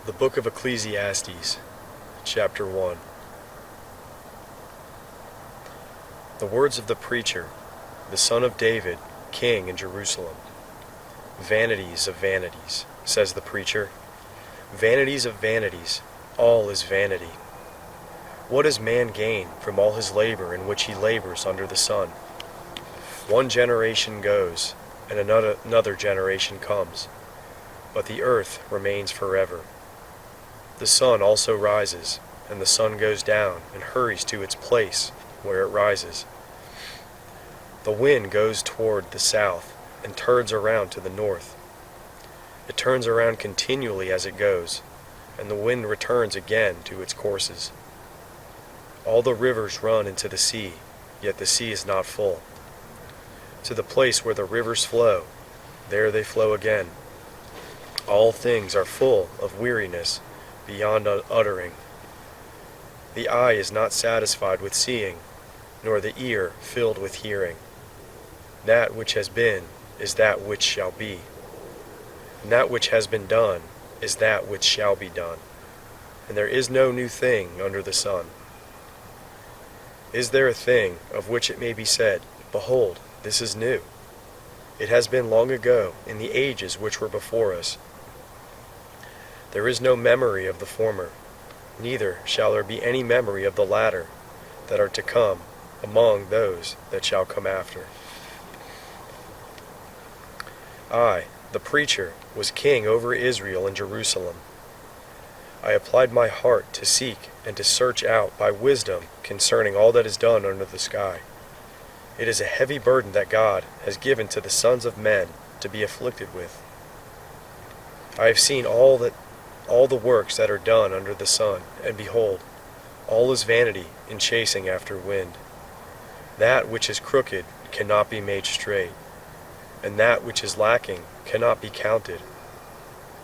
The book of Ecclesiastes, chapter 1. The words of the preacher, the son of David, king in Jerusalem. Vanities of vanities, says the preacher. Vanities of vanities, all is vanity. What does man gain from all his labor in which he labors under the sun? One generation goes, and another generation comes, but the earth remains forever. The sun also rises, and the sun goes down and hurries to its place where it rises. The wind goes toward the south and turns around to the north. It turns around continually as it goes, and the wind returns again to its courses. All the rivers run into the sea, yet the sea is not full. To the place where the rivers flow, there they flow again. All things are full of weariness, beyond uttering. The eye is not satisfied with seeing, nor the ear filled with hearing. That which has been is that which shall be, and that which has been done is that which shall be done, and there is no new thing under the sun. Is there a thing of which it may be said, Behold, this is new? It has been long ago, in the ages which were before us. There is no memory of the former, neither shall there be any memory of the latter that are to come among those that shall come after. I, the preacher, was king over Israel and Jerusalem. I applied my heart to seek and to search out by wisdom concerning all that is done under the sky. It is a heavy burden that God has given to the sons of men to be afflicted with. I have seen all the works that are done under the sun, and behold, all is vanity in chasing after wind. That which is crooked cannot be made straight, and that which is lacking cannot be counted.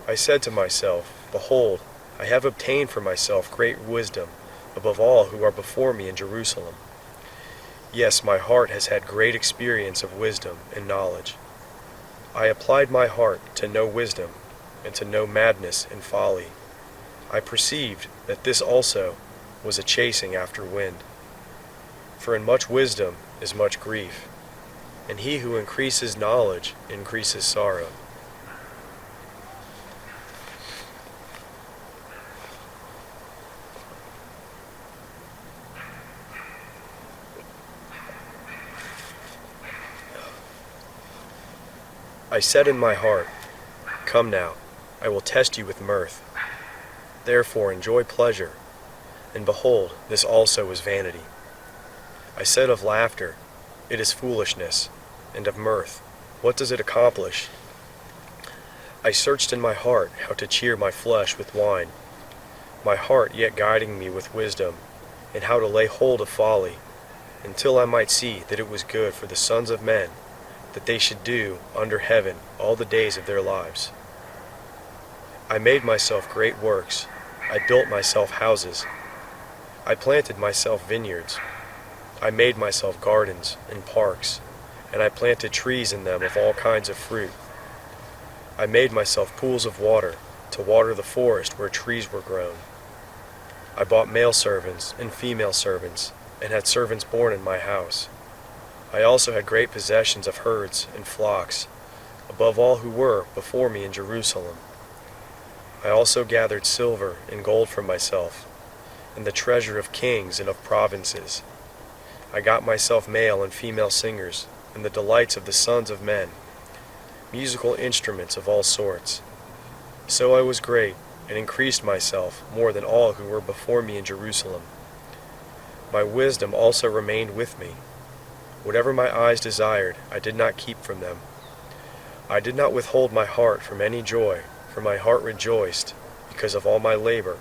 I said to myself, Behold, I have obtained for myself great wisdom above all who are before me in Jerusalem. Yes, my heart has had great experience of wisdom and knowledge. I applied my heart to know wisdom, and to know madness and folly. I perceived that this also was a chasing after wind. For in much wisdom is much grief, and he who increases knowledge increases sorrow. I said in my heart, Come now, I will test you with mirth. Therefore enjoy pleasure, and behold, this also is vanity. I said of laughter, It is foolishness, and of mirth, what does it accomplish? I searched in my heart how to cheer my flesh with wine, my heart yet guiding me with wisdom, and how to lay hold of folly, until I might see that it was good for the sons of men, that they should do under heaven all the days of their lives. I made myself great works. I built myself houses. I planted myself vineyards. I made myself gardens and parks, and I planted trees in them of all kinds of fruit. I made myself pools of water to water the forest where trees were grown. I bought male servants and female servants, and had servants born in my house. I also had great possessions of herds and flocks, above all who were before me in Jerusalem. I also gathered silver and gold for myself, and the treasure of kings and of provinces. I got myself male and female singers, and the delights of the sons of men, musical instruments of all sorts. So I was great, and increased myself more than all who were before me in Jerusalem. My wisdom also remained with me. Whatever my eyes desired, I did not keep from them. I did not withhold my heart from any joy, for my heart rejoiced because of all my labor,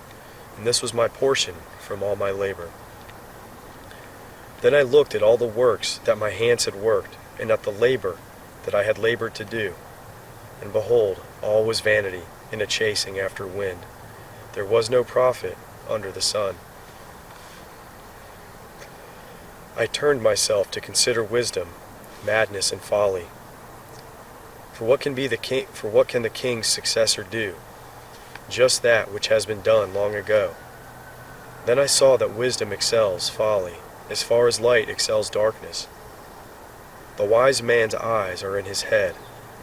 and this was my portion from all my labor. Then I looked at all the works that my hands had worked, and at the labor that I had labored to do. And behold, all was vanity, and a chasing after wind. There was no profit under the sun. I turned myself to consider wisdom, madness, and folly. For what can the king's successor do? just that which has been done long ago. Then I saw that wisdom excels folly, as far as light excels darkness. The wise man's eyes are in his head,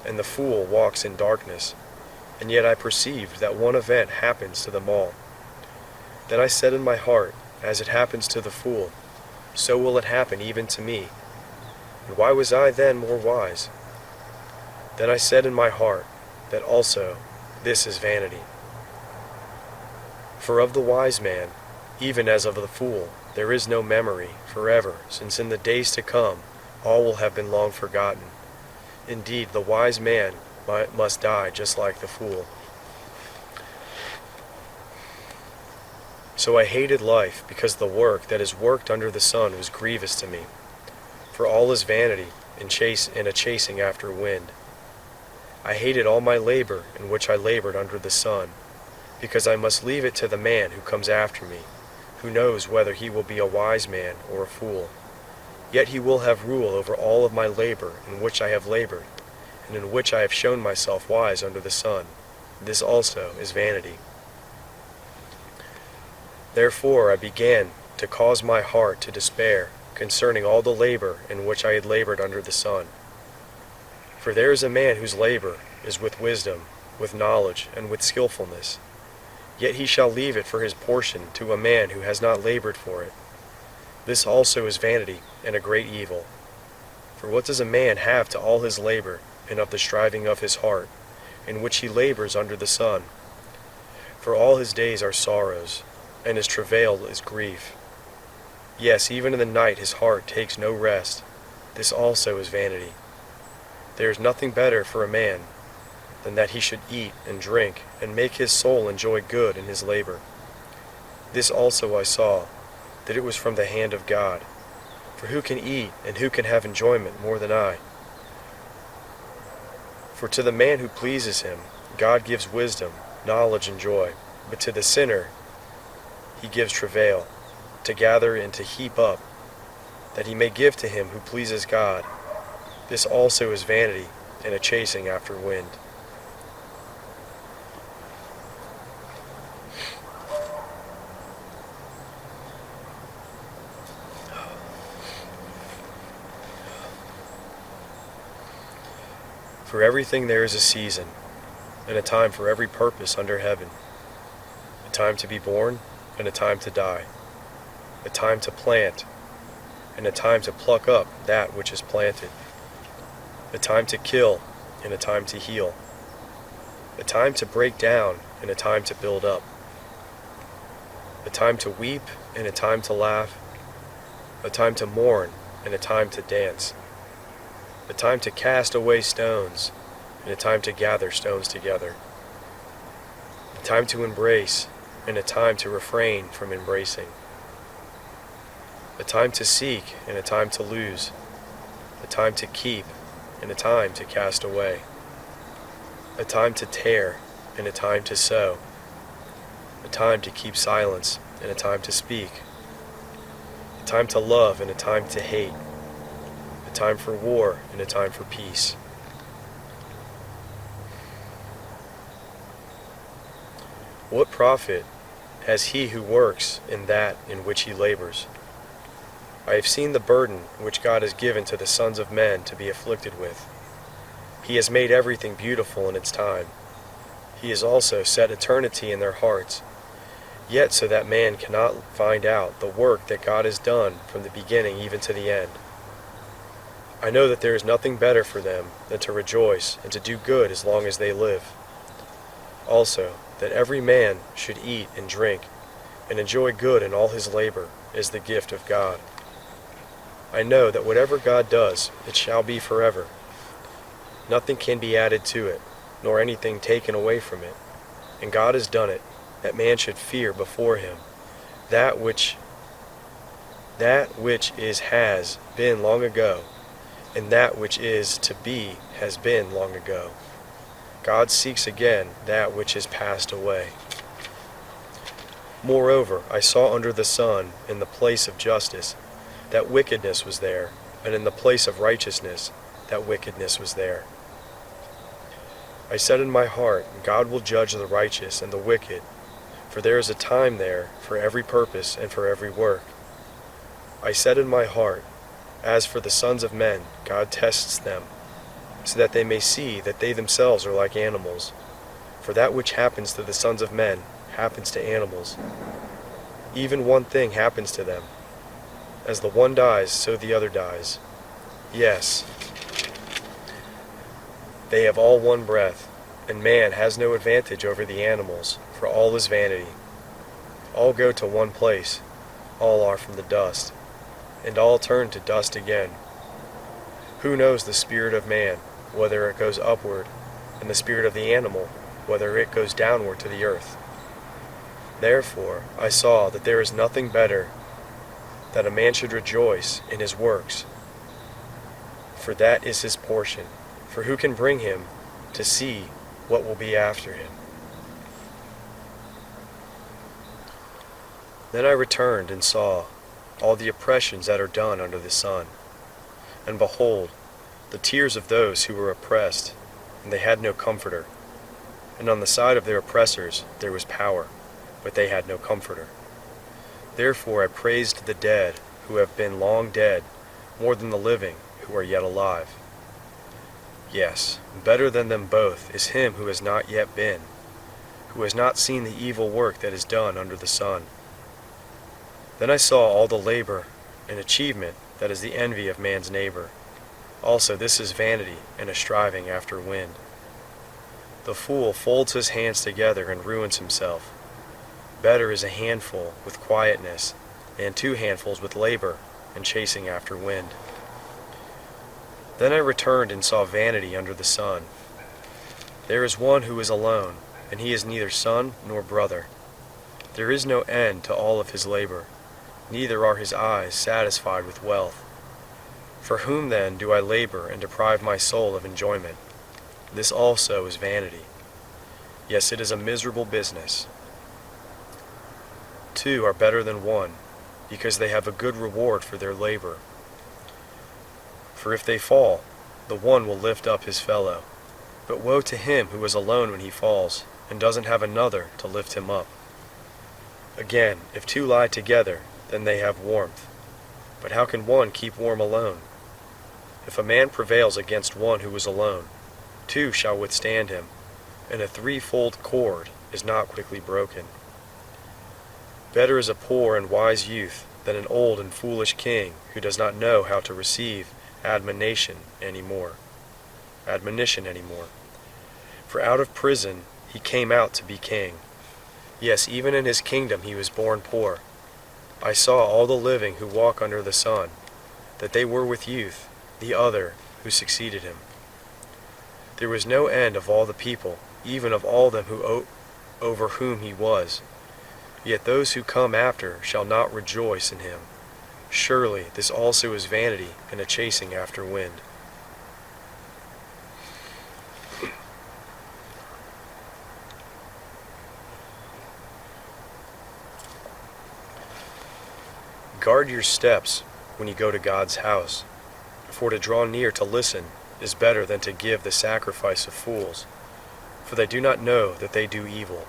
and the fool walks in darkness. And yet I perceived that one event happens to them all. Then I said in my heart, as it happens to the fool, so will it happen even to me. And why was I then more wise? Then I said in my heart, that also this is vanity. For of the wise man, even as of the fool, there is no memory forever, since in the days to come all will have been long forgotten. Indeed, the wise man must die just like the fool. So I hated life, because the work that is worked under the sun was grievous to me. For all is vanity, and a chasing after wind. I hated all my labor in which I labored under the sun, because I must leave it to the man who comes after me, who knows whether he will be a wise man or a fool. Yet he will have rule over all of my labor in which I have labored, and in which I have shown myself wise under the sun. This also is vanity. Therefore I began to cause my heart to despair concerning all the labor in which I had labored under the sun. For there is a man whose labor is with wisdom, with knowledge, and with skillfulness. Yet he shall leave it for his portion to a man who has not labored for it. This also is vanity, and a great evil. For what does a man have to all his labor, and of the striving of his heart, in which he labors under the sun? For all his days are sorrows, and his travail is grief. Yes, even in the night his heart takes no rest. This also is vanity. There is nothing better for a man than that he should eat and drink, and make his soul enjoy good in his labor. This also I saw, that it was from the hand of God. For who can eat, and who can have enjoyment more than I? For to the man who pleases him, God gives wisdom, knowledge, and joy. But to the sinner he gives travail, to gather and to heap up, that he may give to him who pleases God. This also is vanity, and a chasing after wind. For everything there is a season, and a time for every purpose under heaven, a time to be born, and a time to die, a time to plant, and a time to pluck up that which is planted, a time to kill, and a time to heal, a time to break down, and a time to build up, a time to weep, and a time to laugh, a time to mourn, and a time to dance, a time to cast away stones, and a time to gather stones together, a time to embrace, and a time to refrain from embracing, a time to seek, and a time to lose, a time to keep, and a time to cast away, a time to tear, and a time to sow, a time to keep silence, and a time to speak, a time to love, and a time to hate, a time for war, and a time for peace. What profit has he who works in that in which he labors? I have seen the burden which God has given to the sons of men to be afflicted with. He has made everything beautiful in its time. He has also set eternity in their hearts, yet so that man cannot find out the work that God has done from the beginning even to the end. I know that there is nothing better for them than to rejoice and to do good as long as they live. Also, that every man should eat and drink, and enjoy good in all his labor, is the gift of God. I know that whatever God does, it shall be forever. Nothing can be added to it, nor anything taken away from it. And God has done it, that man should fear before him that which is has been long ago, and that which is to be has been long ago. God seeks again that which is passed away. Moreover, I saw under the sun, in the place of justice, that wickedness was there, and in the place of righteousness, that wickedness was there. I said in my heart, God will judge the righteous and the wicked, for there is a time there for every purpose and for every work. I said in my heart, as for the sons of men, God tests them, so that they may see that they themselves are like animals. For that which happens to the sons of men happens to animals. Even one thing happens to them. As the one dies, so the other dies. Yes, they have all one breath, and man has no advantage over the animals, for all is vanity. All go to one place, all are from the dust, and all turn to dust again. Who knows the spirit of man, whether it goes upward, and the spirit of the animal, whether it goes downward to the earth? Therefore I saw that there is nothing better that a man should rejoice in his works, for that is his portion. For who can bring him to see what will be after him? Then I returned and saw all the oppressions that are done under the sun. And behold, the tears of those who were oppressed, and they had no comforter. And on the side of their oppressors there was power, but they had no comforter. Therefore I praised the dead who have been long dead, more than the living who are yet alive. Yes, better than them both is him who has not yet been, who has not seen the evil work that is done under the sun. Then I saw all the labor and achievement that is the envy of man's neighbor. Also this is vanity and a striving after wind. The fool folds his hands together and ruins himself. Better is a handful with quietness than 2 handfuls with labor and chasing after wind. Then I returned and saw vanity under the sun. There is one who is alone, and he is neither son nor brother. There is no end to all of his labor, neither are his eyes satisfied with wealth. For whom then do I labor and deprive my soul of enjoyment? This also is vanity. Yes, it is a miserable business. 2 are better than 1, because they have a good reward for their labor. For if they fall, the one will lift up his fellow. But woe to him who is alone when he falls, and doesn't have another to lift him up. Again, if 2 lie together, then they have warmth. But how can one keep warm alone? If a man prevails against one who is alone, 2 shall withstand him, and a 3-fold cord is not quickly broken. Better is a poor and wise youth than an old and foolish king who does not know how to receive admonition anymore. For out of prison he came out to be king. Yes, even in his kingdom he was born poor. I saw all the living who walk under the sun, that they were with youth, the other who succeeded him. There was no end of all the people, even of all them who over whom he was. Yet those who come after shall not rejoice in him. Surely this also is vanity and a chasing after wind. Guard your steps when you go to God's house, for to draw near to listen is better than to give the sacrifice of fools, for they do not know that they do evil.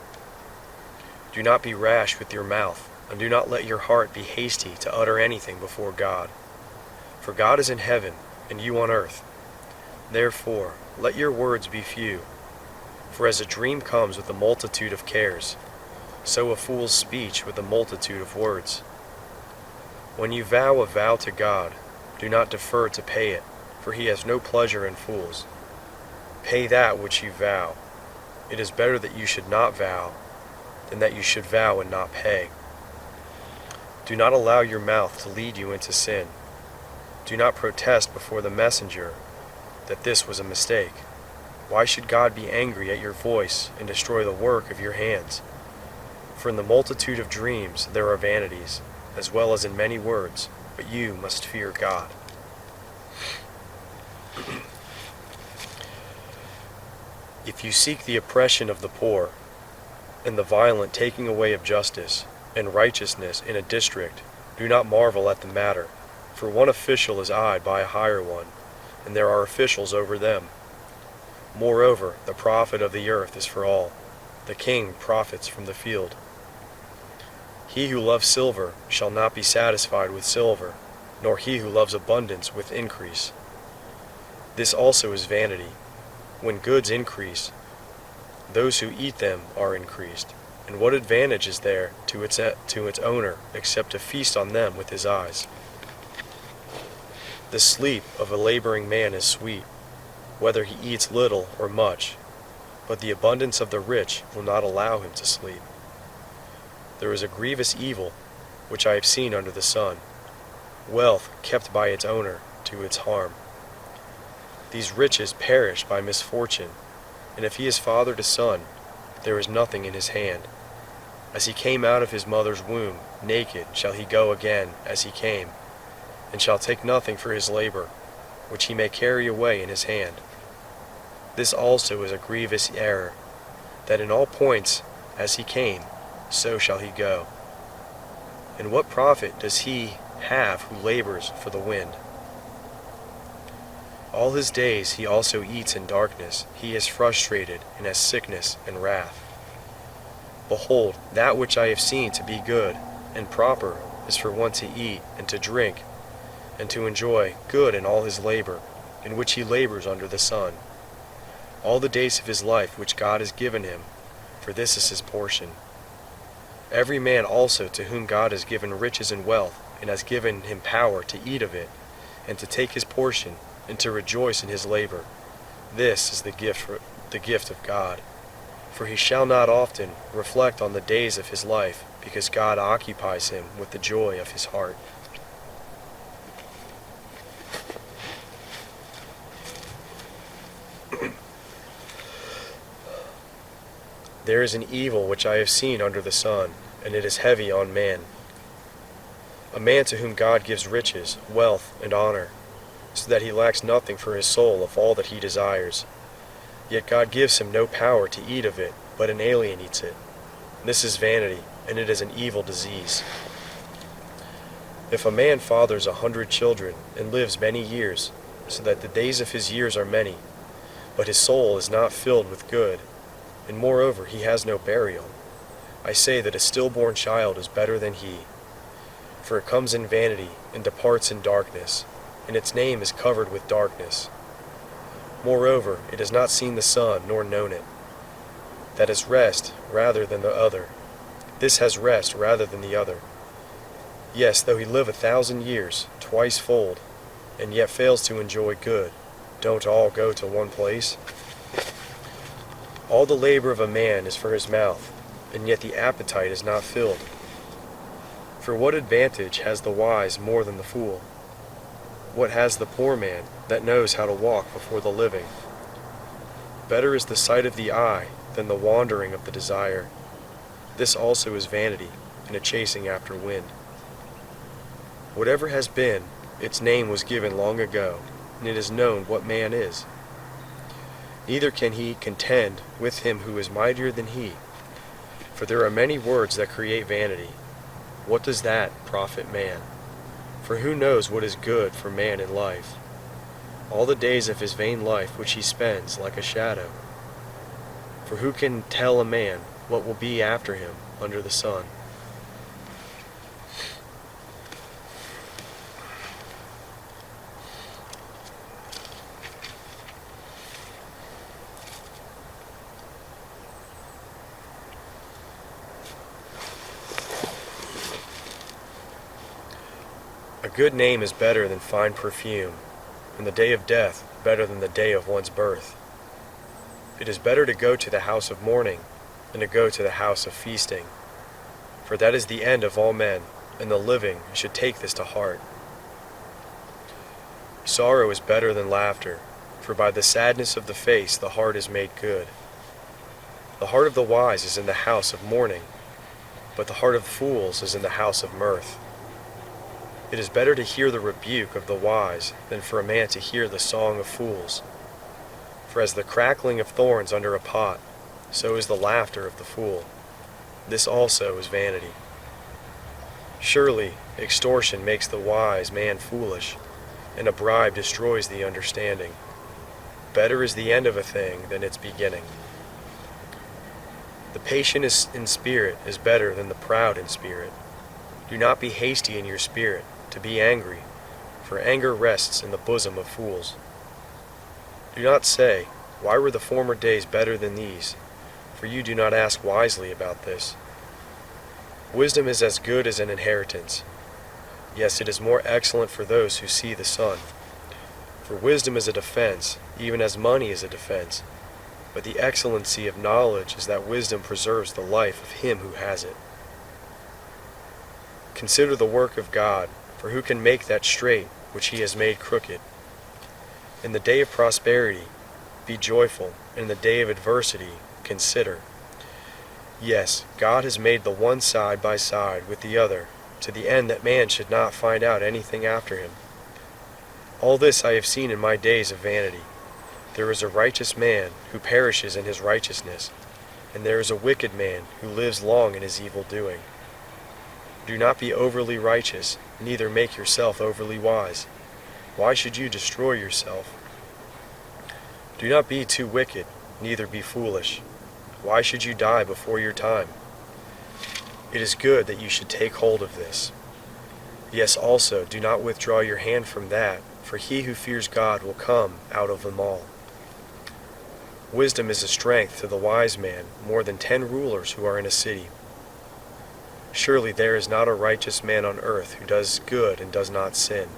Do not be rash with your mouth, and do not let your heart be hasty to utter anything before God. For God is in heaven, and you on earth. Therefore, let your words be few. For as a dream comes with a multitude of cares, so a fool's speech with a multitude of words. When you vow a vow to God, do not defer to pay it, for he has no pleasure in fools. Pay that which you vow. It is better that you should not vow, than that you should vow and not pay. Do not allow your mouth to lead you into sin. Do not protest before the messenger that this was a mistake. Why should God be angry at your voice and destroy the work of your hands? For in the multitude of dreams there are vanities, as well as in many words, but you must fear God. If you seek the oppression of the poor, and the violent taking away of justice, and righteousness in a district, do not marvel at the matter, for one official is eyed by a higher one, and there are officials over them. Moreover, the profit of the earth is for all. The king profits from the field. He who loves silver shall not be satisfied with silver, nor he who loves abundance with increase. This also is vanity. When goods increase, those who eat them are increased. And what advantage is there to its owner except to feast on them with his eyes? The sleep of a laboring man is sweet, whether he eats little or much, but the abundance of the rich will not allow him to sleep. There is a grievous evil which I have seen under the sun, wealth kept by its owner to its harm. These riches perish by misfortune, and if he is father to son, there is nothing in his hand. As he came out of his mother's womb, naked shall he go again as he came, and shall take nothing for his labor, which he may carry away in his hand. This also is a grievous error, that in all points as he came, so shall he go. And what profit does he have who labors for the wind? All his days he also eats in darkness. He is frustrated and has sickness and wrath. Behold, that which I have seen to be good and proper is for one to eat and to drink, and to enjoy good in all his labor, in which he labors under the sun. All the days of his life which God has given him, for this is his portion. Every man also to whom God has given riches and wealth, and has given him power to eat of it, and to take his portion, and to rejoice in his labor. This is the gift of God. For he shall not often reflect on the days of his life, because God occupies him with the joy of his heart. There is an evil which I have seen under the sun, and it is heavy on man. A man to whom God gives riches, wealth, and honor, so that he lacks nothing for his soul of all that he desires. Yet God gives him no power to eat of it, but an alien eats it. This is vanity, and it is an evil disease. If a man fathers 100 children, and lives many years, so that the days of his years are many, but his soul is not filled with good, and moreover he has no burial, I say that a stillborn child is better than he. For it comes in vanity, and departs in darkness, and its name is covered with darkness. Moreover, it has not seen the sun, nor known it. That is rest rather than the other. This has rest rather than the other. Yes, though he live 1,000 years, twice fold, and yet fails to enjoy good, don't all go to one place? All the labor of a man is for his mouth, and yet the appetite is not filled. For what advantage has the wise more than the fool? What has the poor man that knows how to walk before the living? Better is the sight of the eye than the wandering of the desire. This also is vanity, and a chasing after wind. Whatever has been, its name was given long ago, and it is known what man is. Neither can he contend with him who is mightier than he. For there are many words that create vanity. What does that profit man? For who knows what is good for man in life? All the days of his vain life which he spends like a shadow. For who can tell a man what will be after him under the sun? A good name is better than fine perfume, and the day of death better than the day of one's birth. It is better to go to the house of mourning than to go to the house of feasting, for that is the end of all men, and the living should take this to heart. Sorrow is better than laughter, for by the sadness of the face the heart is made good. The heart of the wise is in the house of mourning, but the heart of fools is in the house of mirth. It is better to hear the rebuke of the wise than for a man to hear the song of fools. For as the crackling of thorns under a pot, so is the laughter of the fool. This also is vanity. Surely extortion makes the wise man foolish, and a bribe destroys the understanding. Better is the end of a thing than its beginning. The patient in spirit is better than the proud in spirit. Do not be hasty in your spirit to be angry, for anger rests in the bosom of fools. Do not say, "Why were the former days better than these?" For you do not ask wisely about this. Wisdom is as good as an inheritance. Yes, it is more excellent for those who see the sun. For wisdom is a defense, even as money is a defense. But the excellency of knowledge is that wisdom preserves the life of him who has it. Consider the work of God, for who can make that straight which he has made crooked? In the day of prosperity, be joyful, and in the day of adversity, consider. Yes, God has made the one side by side with the other, to the end that man should not find out anything after him. All this I have seen in my days of vanity. There is a righteous man who perishes in his righteousness, and there is a wicked man who lives long in his evil doing. Do not be overly righteous, neither make yourself overly wise. Why should you destroy yourself? Do not be too wicked, neither be foolish. Why should you die before your time? It is good that you should take hold of this. Yes, also, do not withdraw your hand from that, for he who fears God will come out of them all. Wisdom is a strength to the wise man, more than 10 rulers who are in a city. Surely there is not a righteous man on earth who does good and does not sin.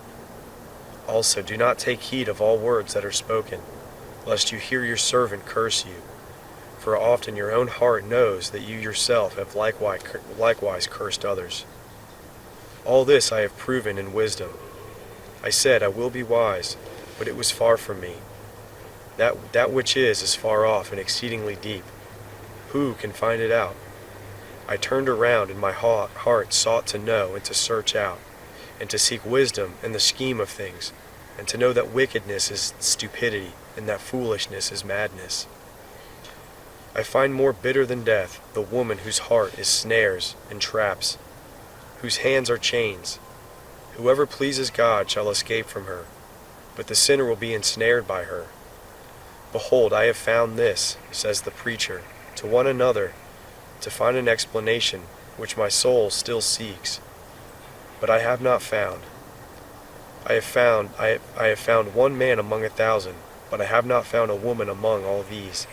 Also, do not take heed of all words that are spoken, lest you hear your servant curse you. For often your own heart knows that you yourself have likewise cursed others. All this I have proven in wisdom. I said, I will be wise, but it was far from me. That which is far off and exceedingly deep. Who can find it out? I turned around, and my heart sought to know and to search out, and to seek wisdom in the scheme of things, and to know that wickedness is stupidity, and that foolishness is madness. I find more bitter than death the woman whose heart is snares and traps, whose hands are chains. Whoever pleases God shall escape from her, but the sinner will be ensnared by her. Behold, I have found this, says the preacher, to one another, to find an explanation which my soul still seeks. But I have not found. I have found one man among 1,000, but I have not found a woman among all these.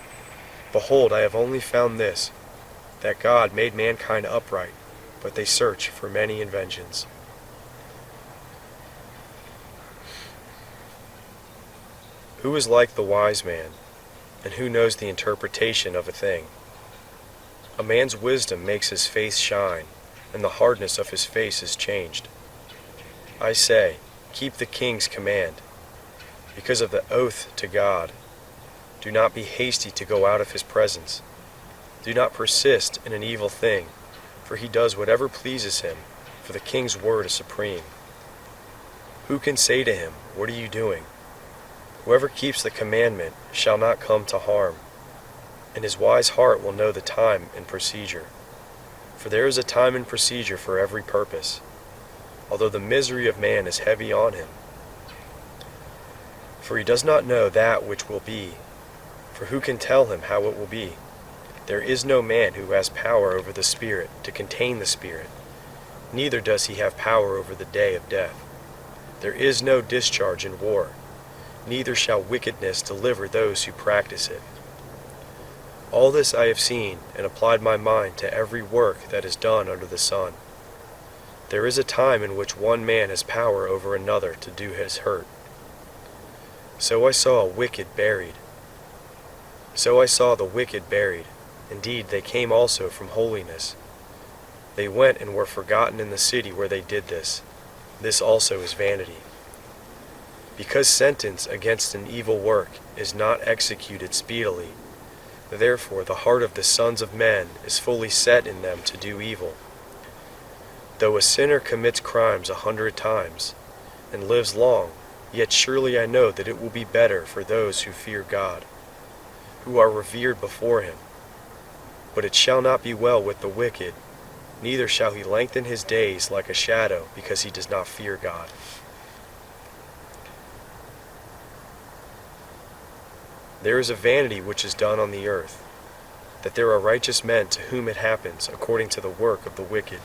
Behold, I have only found this, that God made mankind upright, but they search for many inventions. Who is like the wise man, and who knows the interpretation of a thing? A man's wisdom makes his face shine, and the hardness of his face is changed. I say, keep the king's command, because of the oath to God. Do not be hasty to go out of his presence. Do not persist in an evil thing, for he does whatever pleases him, for the king's word is supreme. Who can say to him, what are you doing? Whoever keeps the commandment shall not come to harm, and his wise heart will know the time and procedure. For there is a time and procedure for every purpose, although the misery of man is heavy on him. For he does not know that which will be, for who can tell him how it will be? There is no man who has power over the Spirit to contain the Spirit, neither does he have power over the day of death. There is no discharge in war, neither shall wickedness deliver those who practice it. All this I have seen, and applied my mind to every work that is done under the sun. There is a time in which one man has power over another to do his hurt. So I saw the wicked buried. Indeed, they came also from holiness. They went and were forgotten in the city where they did this. This also is vanity. Because sentence against an evil work is not executed speedily, therefore the heart of the sons of men is fully set in them to do evil. Though a sinner commits crimes 100 times, and lives long, yet surely I know that it will be better for those who fear God, who are revered before him. But it shall not be well with the wicked, neither shall he lengthen his days like a shadow, because he does not fear God. There is a vanity which is done on the earth, that there are righteous men to whom it happens according to the work of the wicked.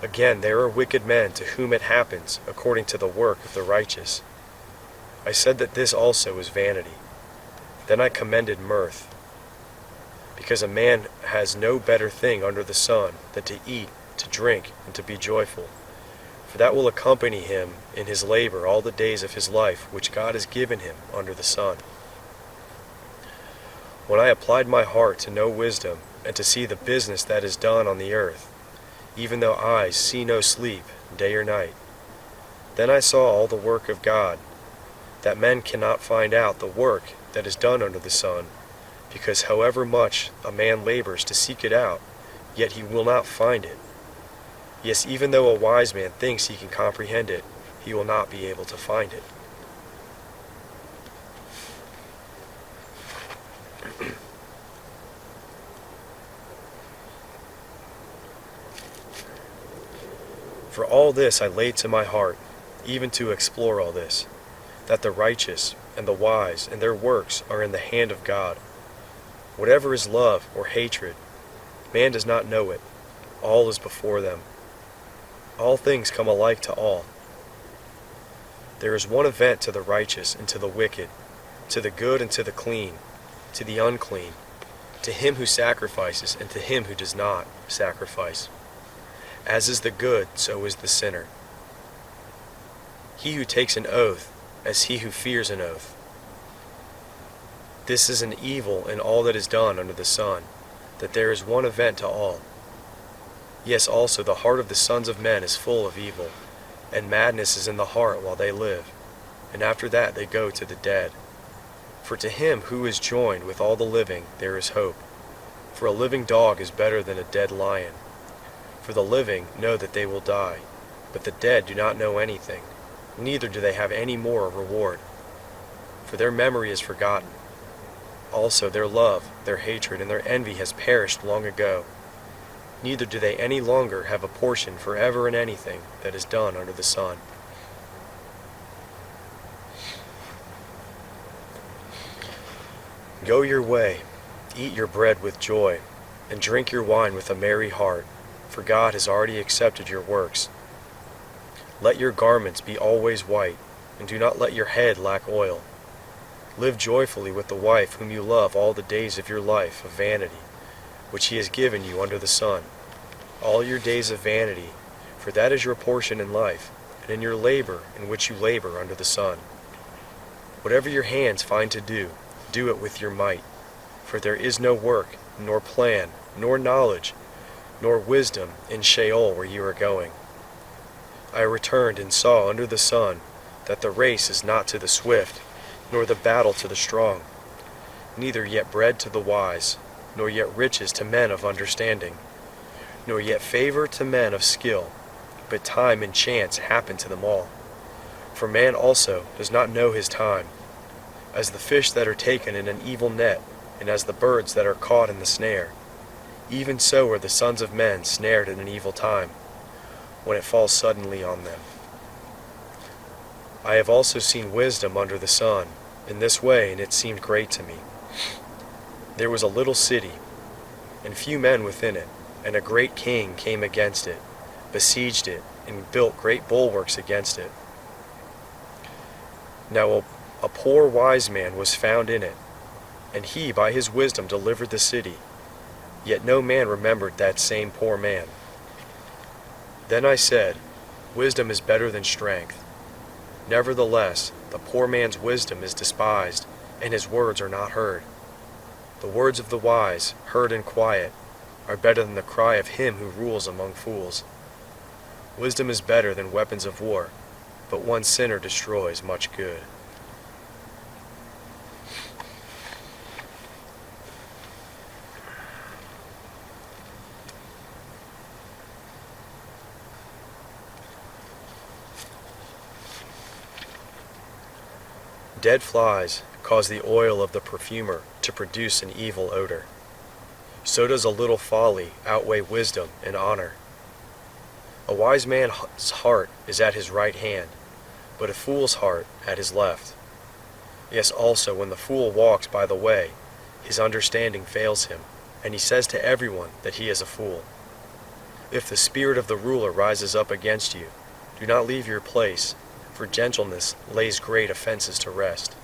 Again, there are wicked men to whom it happens according to the work of the righteous. I said that this also is vanity. Then I commended mirth, because a man has no better thing under the sun than to eat, to drink, and to be joyful. For that will accompany him in his labor all the days of his life which God has given him under the sun. When I applied my heart to know wisdom, and to see the business that is done on the earth, even though eyes see no sleep, day or night, then I saw all the work of God, that men cannot find out the work that is done under the sun, because however much a man labors to seek it out, yet he will not find it. Yes, even though a wise man thinks he can comprehend it, he will not be able to find it. For all this I laid to my heart, even to explore all this, that the righteous and the wise and their works are in the hand of God. Whatever is love or hatred, man does not know it. All is before them. All things come alike to all. There is one event to the righteous and to the wicked, to the good and to the clean, to the unclean, to him who sacrifices and to him who does not sacrifice. As is the good, so is the sinner. He who takes an oath, as he who fears an oath. This is an evil in all that is done under the sun, that there is one event to all. Yes, also the heart of the sons of men is full of evil, and madness is in the heart while they live, and after that they go to the dead. For to him who is joined with all the living there is hope. For a living dog is better than a dead lion. For the living know that they will die, but the dead do not know anything, neither do they have any more a reward. For their memory is forgotten. Also their love, their hatred, and their envy has perished long ago. Neither do they any longer have a portion forever in anything that is done under the sun. Go your way, eat your bread with joy, and drink your wine with a merry heart, for God has already accepted your works. Let your garments be always white, and do not let your head lack oil. Live joyfully with the wife whom you love all the days of your life of vanity, which he has given you under the sun. All your days of vanity, for that is your portion in life, and in your labor in which you labor under the sun. Whatever your hands find to do, do it with your might, for there is no work, nor plan, nor knowledge, nor wisdom in Sheol where you are going. I returned and saw under the sun that the race is not to the swift, nor the battle to the strong, neither yet bread to the wise, nor yet riches to men of understanding, nor yet favor to men of skill, but time and chance happen to them all. For man also does not know his time, as the fish that are taken in an evil net, and as the birds that are caught in the snare. Even so are the sons of men snared in an evil time, when it falls suddenly on them. I have also seen wisdom under the sun, in this way, and it seemed great to me. There was a little city, and few men within it, and a great king came against it, besieged it, and built great bulwarks against it. Now a poor wise man was found in it, and he by his wisdom delivered the city, yet no man remembered that same poor man. Then I said, Wisdom is better than strength. Nevertheless, the poor man's wisdom is despised, and his words are not heard. The words of the wise, heard in quiet, are better than the cry of him who rules among fools. Wisdom is better than weapons of war, but one sinner destroys much good. Dead flies cause the oil of the perfumer to produce an evil odor. So does a little folly outweigh wisdom and honor. A wise man's heart is at his right hand, but a fool's heart at his left. Yes, also when the fool walks by the way, his understanding fails him, and he says to everyone that he is a fool. If the spirit of the ruler rises up against you, do not leave your place, for gentleness lays great offenses to rest.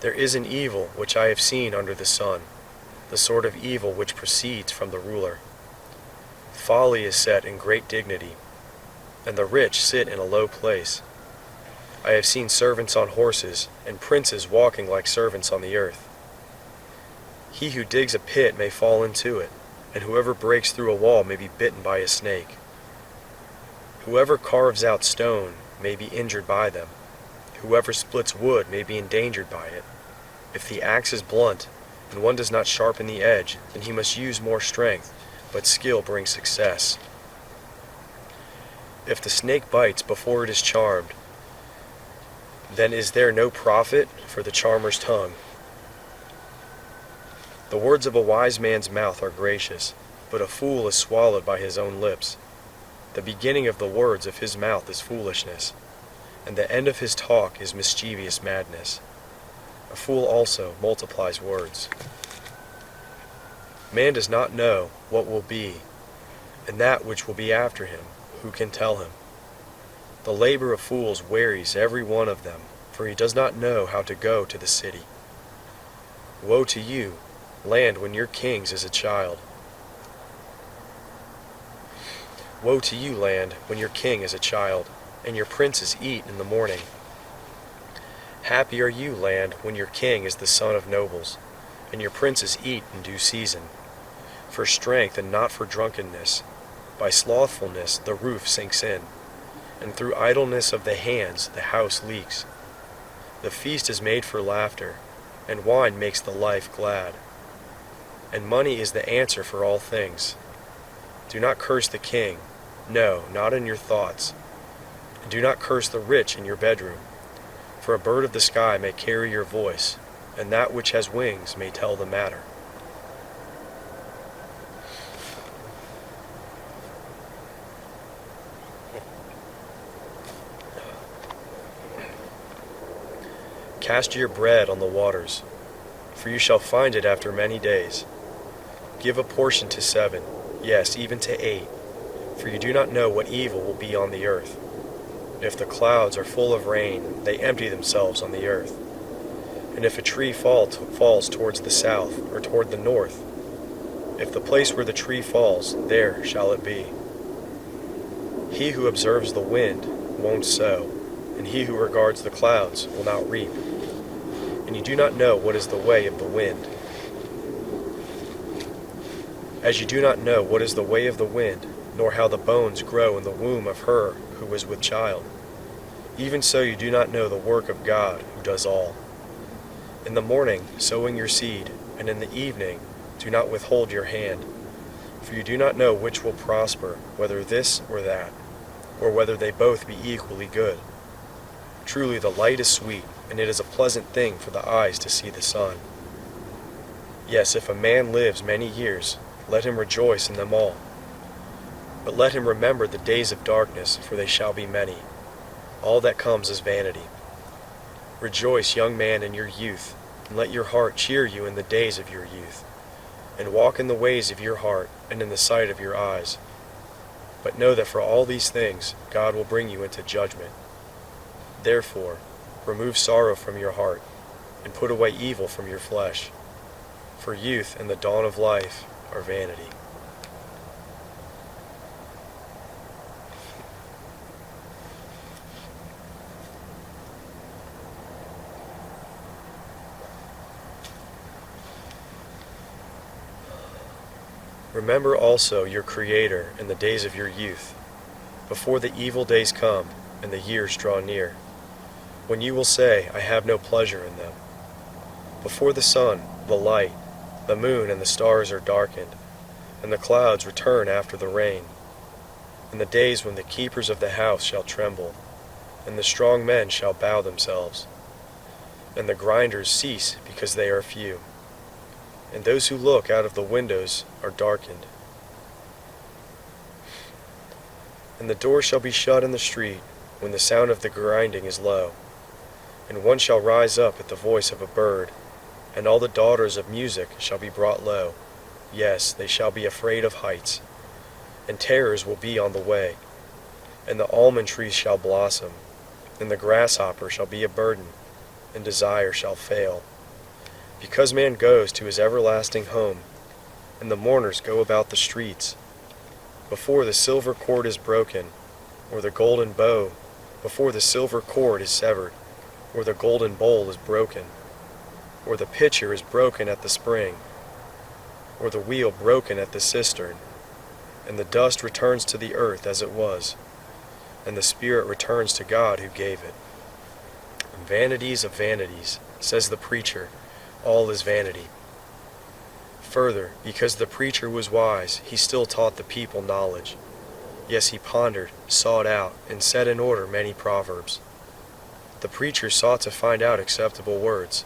There is an evil which I have seen under the sun, the sort of evil which proceeds from the ruler. Folly is set in great dignity, and the rich sit in a low place. I have seen servants on horses, and princes walking like servants on the earth. He who digs a pit may fall into it, and whoever breaks through a wall may be bitten by a snake. Whoever carves out stone may be injured by them. Whoever splits wood may be endangered by it. If the axe is blunt, and one does not sharpen the edge, then he must use more strength, but skill brings success. If the snake bites before it is charmed, then is there no profit for the charmer's tongue? The words of a wise man's mouth are gracious, but a fool is swallowed by his own lips. The beginning of the words of his mouth is foolishness, and the end of his talk is mischievous madness. A fool also multiplies words. Man does not know what will be, and that which will be after him, who can tell him? The labor of fools wearies every one of them, for he does not know how to go to the city. Woe to you, land, when your king is a child. Woe to you, land, when your king is a child, and your princes eat in the morning. Happy are you, land, when your king is the son of nobles, and your princes eat in due season. For strength and not for drunkenness, by slothfulness the roof sinks in, and through idleness of the hands the house leaks. The feast is made for laughter, and wine makes the life glad. And money is the answer for all things. Do not curse the king, no, not in your thoughts. And do not curse the rich in your bedroom, for a bird of the sky may carry your voice, and that which has wings may tell the matter. Cast your bread on the waters, for you shall find it after many days. Give a portion to 7, yes, even to 8, for you do not know what evil will be on the earth. If the clouds are full of rain, they empty themselves on the earth. And if a tree falls towards the south or toward the north, if the place where the tree falls, there shall it be. He who observes the wind won't sow, and he who regards the clouds will not reap. And you do not know what is the way of the wind. As you do not know what is the way of the wind, nor how the bones grow in the womb of her who was with child, even so you do not know the work of God who does all. In the morning sowing your seed, and in the evening do not withhold your hand, for you do not know which will prosper, whether this or that, or whether they both be equally good. Truly the light is sweet, and it is a pleasant thing for the eyes to see the sun. Yes, if a man lives many years, let him rejoice in them all. But let him remember the days of darkness, for they shall be many. All that comes is vanity. Rejoice, young man, in your youth, and let your heart cheer you in the days of your youth. And walk in the ways of your heart, and in the sight of your eyes. But know that for all these things God will bring you into judgment. Therefore, remove sorrow from your heart, and put away evil from your flesh. For youth and the dawn of life are vanity. Remember also your Creator in the days of your youth, before the evil days come and the years draw near, when you will say, I have no pleasure in them. Before the sun, the light, the moon and the stars are darkened, and the clouds return after the rain, in the days when the keepers of the house shall tremble, and the strong men shall bow themselves, and the grinders cease because they are few, and those who look out of the windows are darkened. And the door shall be shut in the street when the sound of the grinding is low, and one shall rise up at the voice of a bird, and all the daughters of music shall be brought low. Yes, they shall be afraid of heights, and terrors will be on the way. And the almond tree shall blossom, and the grasshopper shall be a burden, and desire shall fail. Because man goes to his everlasting home, and the mourners go about the streets. Before the silver cord is broken, or the golden bow, before the silver cord is severed, or the golden bowl is broken, or the pitcher is broken at the spring, or the wheel broken at the cistern, and the dust returns to the earth as it was, and the spirit returns to God who gave it. Vanities of vanities, says the preacher, all is vanity. Further, because the preacher was wise, he still taught the people knowledge. Yes, he pondered, sought out, and set in order many proverbs. The preacher sought to find out acceptable words,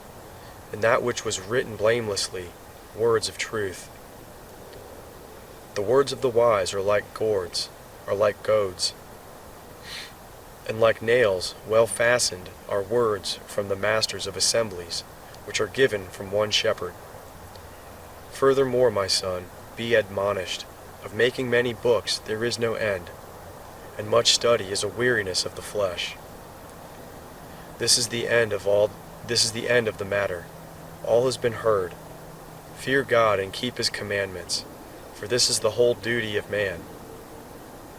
and that which was written blamelessly, words of truth. The words of the wise are like goads, and like nails well fastened are words from the masters of assemblies, which are given from one shepherd. Furthermore, my son, be admonished. Of making many books there is no end, and much study is a weariness of the flesh. This is the end of the matter. All has been heard. Fear God and keep his commandments, for this is the whole duty of man.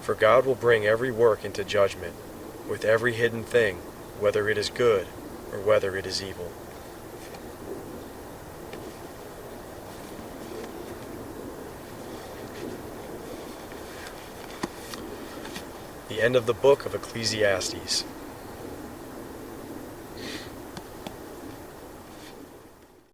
For God will bring every work into judgment, with every hidden thing, whether it is good or whether it is evil. The end of the book of Ecclesiastes.